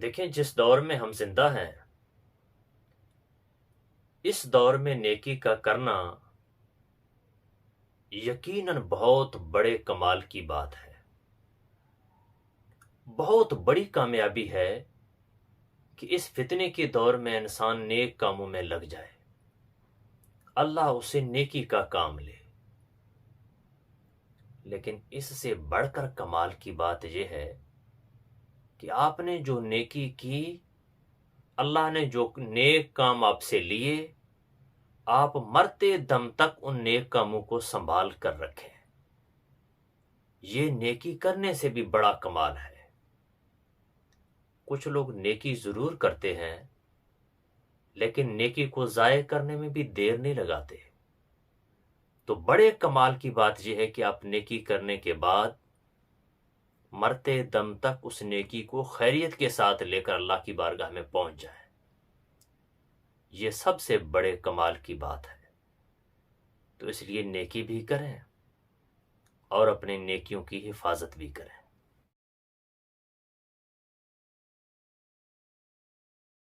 دیکھیں، جس دور میں ہم زندہ ہیں اس دور میں نیکی کا کرنا یقیناً بہت بڑے کمال کی بات ہے، بہت بڑی کامیابی ہے کہ اس فتنے کے دور میں انسان نیک کاموں میں لگ جائے، اللہ اسے نیکی کا کام لے۔ لیکن اس سے بڑھ کر کمال کی بات یہ ہے کہ آپ نے جو نیکی کی، اللہ نے جو نیک کام آپ سے لیے، آپ مرتے دم تک ان نیک کاموں کو سنبھال کر رکھیں۔ یہ نیکی کرنے سے بھی بڑا کمال ہے۔ کچھ لوگ نیکی ضرور کرتے ہیں لیکن نیکی کو ضائع کرنے میں بھی دیر نہیں لگاتے۔ تو بڑے کمال کی بات یہ ہے کہ آپ نیکی کرنے کے بعد مرتے دم تک اس نیکی کو خیریت کے ساتھ لے کر اللہ کی بارگاہ میں پہنچ جائیں۔ یہ سب سے بڑے کمال کی بات ہے۔ تو اس لیے نیکی بھی کریں اور اپنے نیکیوں کی حفاظت بھی کریں۔